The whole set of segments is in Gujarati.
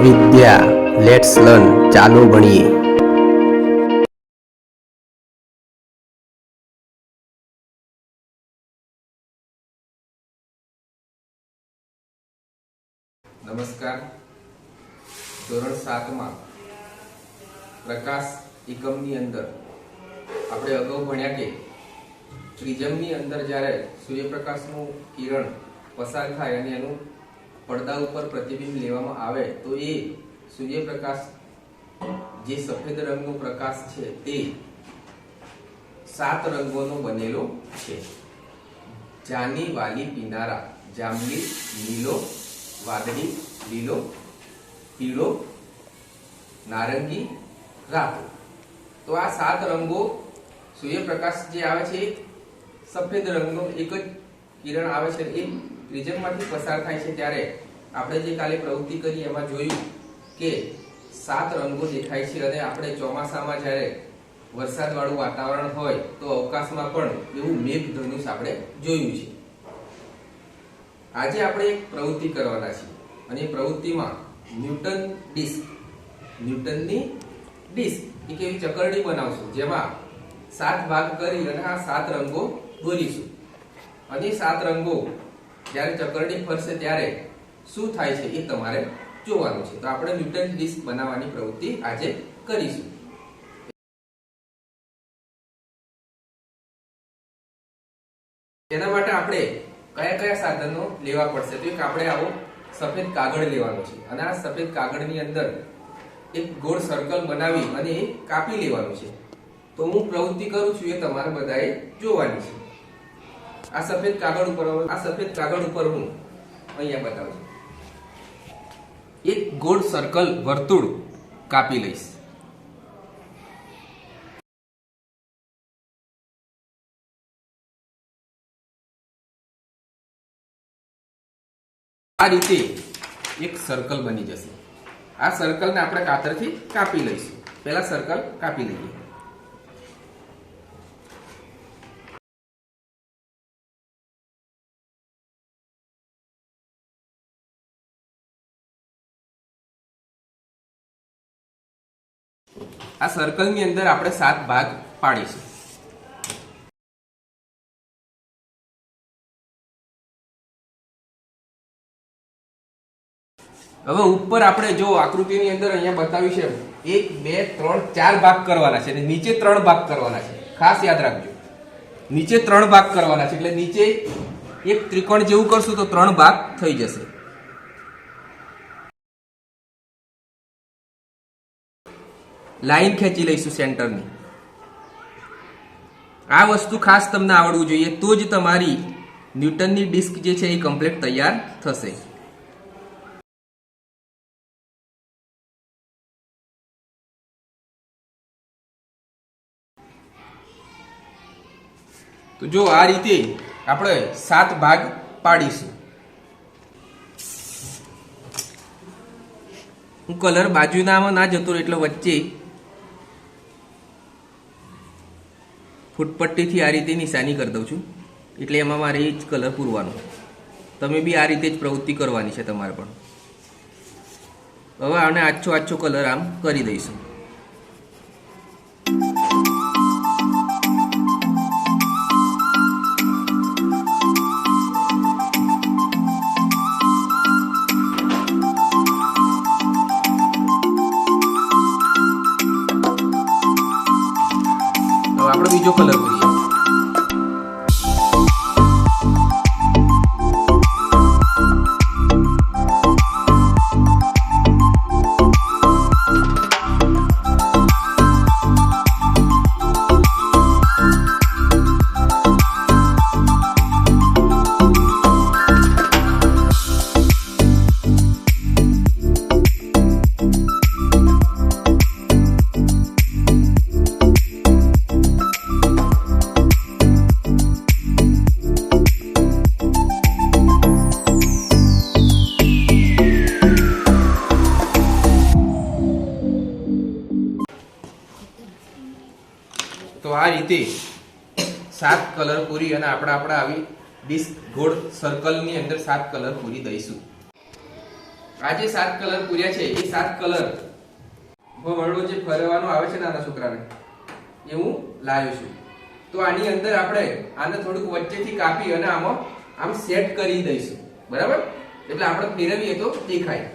વિદ્યા લેટ્સ લર્ન ચાલો ભણીએ. નમસ્કાર. ધોરણ 7 માં પ્રકાશ એકમની અંદર આપણે અગાઉ ભણ્યા કે પ્રિઝમની અંદર જ્યારે સૂર્યપ્રકાશનું કિરણ પસાર થાય અને એનું પડદા ઉપર પ્રતિબિંબ લેવામાં આવે તો એ સૂર્યપ્રકાશ જે સફેદ રંગનો પ્રકાશ છે તે 7 રંગોનો બનેલો છે. જાની વાલી પીનારા, જાંબલી, નીલો, વાદળી, લીલો, પીળો, નારંગી, રાતો. તો આ 7 રંગો સૂર્યપ્રકાશ જે આવે છે સફેદ રંગનો એક જ કિરણ આવે છે એ પ્રિઝમમાંથી પસાર થાય છે ત્યારે આપણે જે કાલે પ્રવૃત્તિ કરી એમાં જોયું કે 7 રંગો દેખાય છે અને આપણે ચોમાસામાં જ્યારે વરસાદવાળું વાતાવરણ હોય તો અવકાશમાં પણ એવું મેઘધનુષ આપણે જોયું છે. આજે આપણે એક પ્રવૃત્તિ કરવાના છીએ અને એ પ્રવૃત્તિમાં ન્યૂટનની ડિસ્ક એક એવી ચકરડી બનાવશું જેમાં 7 ભાગ કરી અને આ 7 રંગો દોરીશું અને 7 રંગો જ્યારે ચકરડી ફરશે ત્યારે શું થાય છે એ તમારે જોવાનું છે. તો આપણે ન્યૂટન ડિસ્ક બનાવવાની પ્રવૃત્તિ આજે કરીશું. તેના માટે આપણે કયા કયા સાધનો લેવા પડશે તો એક આપણે આવો સફેદ કાગળ લેવાનો છે અને આ સફેદ કાગળની અંદર એક ગોળ સર્કલ બનાવી અને એ કાપી લેવાનું છે. તો હું પ્રવૃત્તિ કરું છું એ તમારે બધાએ જોવાની છે. આ સફેદ કાગળ ઉપર હું અહીંયા બતાવું છું. એક ગોળ સર્કલ વર્તુળ કાપી લઈશ. આ રીતે એક સર્કલ બની જશે. આ સર્કલને આપણે કાતરથી કાપી લઈશું. પહેલા સર્કલ કાપી લઈએ. આ સર્કલની અંદર આપણે 7 ભાગ પાડીશું. હવે ઉપર આપણે જો આકૃતિની અંદર અહીંયા બતાવ્યું છે 1 2 3 4 ભાગ કરવાના છે અને નીચે 3 ભાગ કરવાના છે. ખાસ યાદ રાખજો, નીચે 3 ભાગ કરવાના છે એટલે નીચે એક ત્રિકોણ જેવું કરશું તો 3 ભાગ થઈ જશે. લાઈન ખેંચી લઈશું સેન્ટરની. આ વસ્તુ ખાસ તમને આવડવું જોઈએ તો જ તમારી ન્યૂટનની ડિસ્ક જે છે એ કમ્પ્લીટ તૈયાર થશે. તો જો આ રીતે આપણે 7 ભાગ પાડીશું. હું કલર બાજુનામાં ના જતો એટલે વચ્ચે ફૂટપટ્ટીથી આ રીતે નિશાની કરી દઉં છું એટલે એમાં મારે એ જ કલર પૂરવાનો. તમે બી આ રીતે જ પ્રવૃત્તિ કરવાની છે તમારે પણ. હવે આને આછો કલર આમ કરી દઈશું. આપણે બીજો કલર કરીએ. તો આ રીતે 7 કલર પૂરી અને આપણે આવી ડિસ્ક ગોળ સર્કલની અંદર 7 કલર પૂરી દઈશું. આ જે 7 કલર પૂર્યા છે એ 7 કલર ભમરડો જે ફરવાનો આવે છે નાના છોકરાને એ હું લાવ્યો છું. તો આની અંદર આપણે આને થોડુંક વચ્ચેથી કાપી અને આમાં આમ સેટ કરી દઈશું. બરાબર? એટલે આપણે ફેરવીએ તો દેખાય.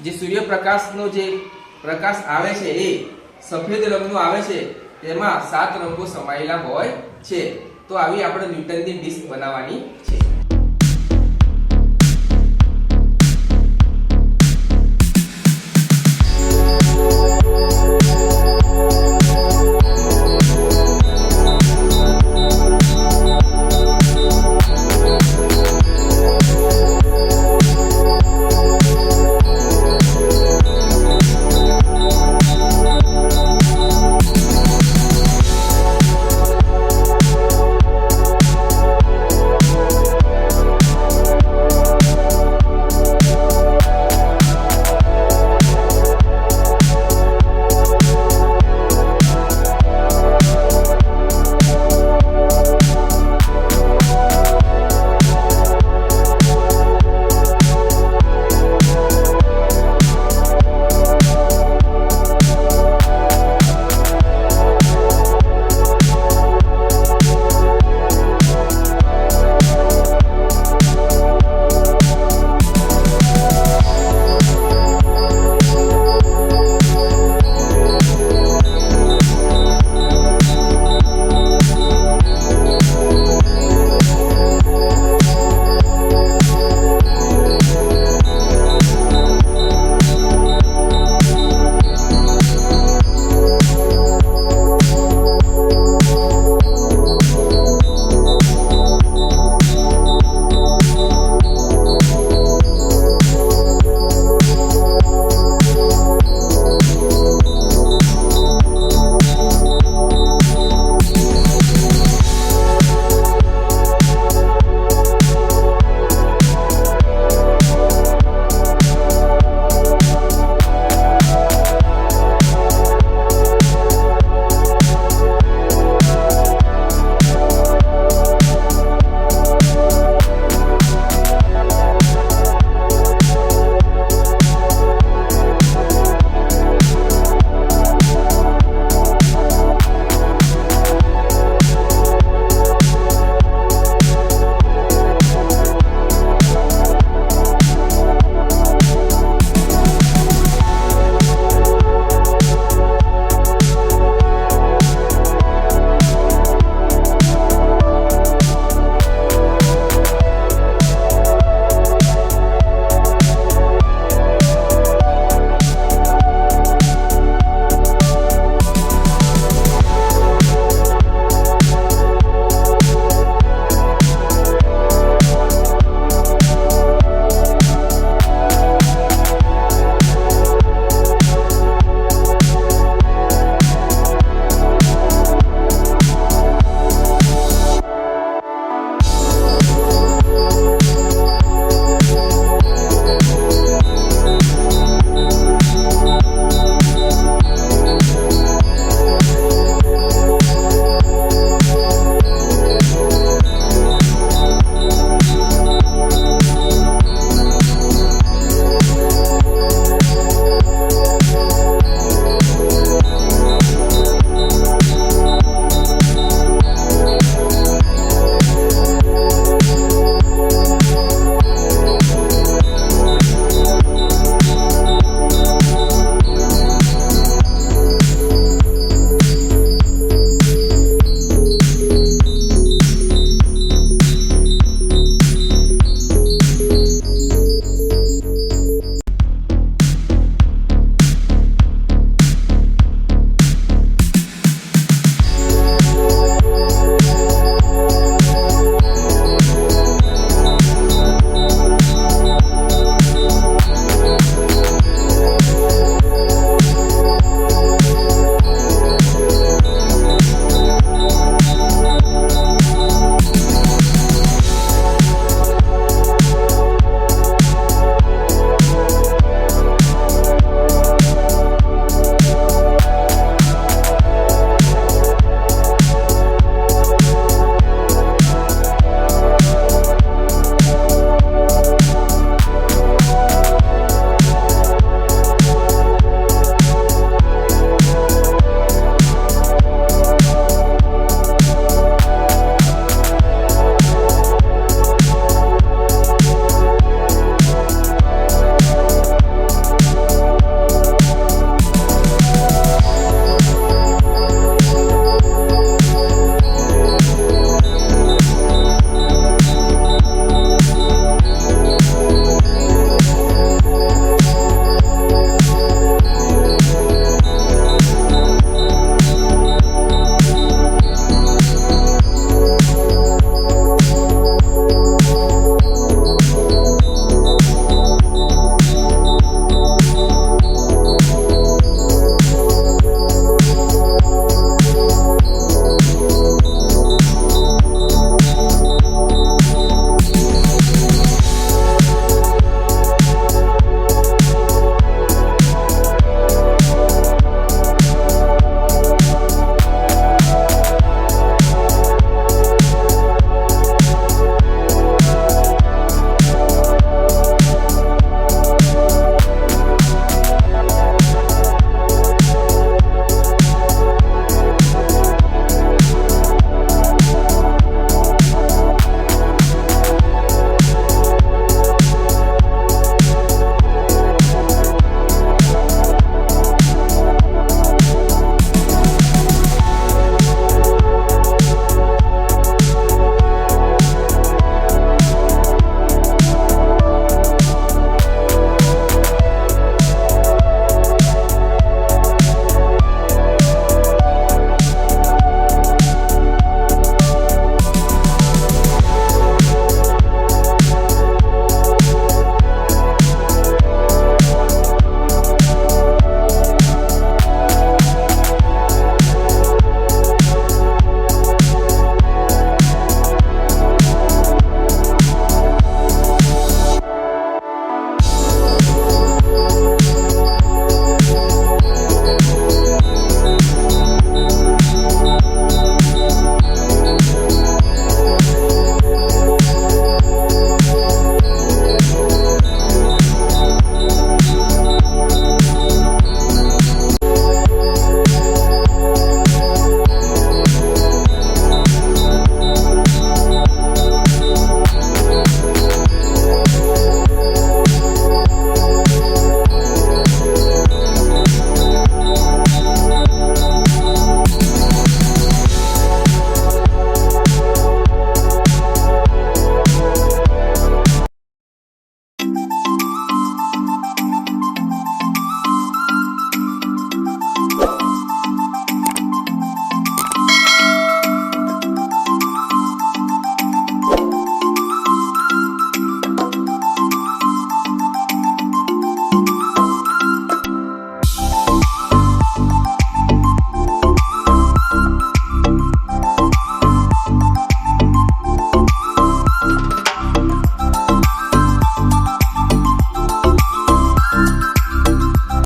જે સૂર્યપ્રકાશનો જે પ્રકાશ આવે છે એ સફેદ રંગનો આવે છે, તેમાં 7 રંગો સમાયેલા હોય છે. તો આવી આપણે ન્યૂટનની ડિસ્ક બનાવવાની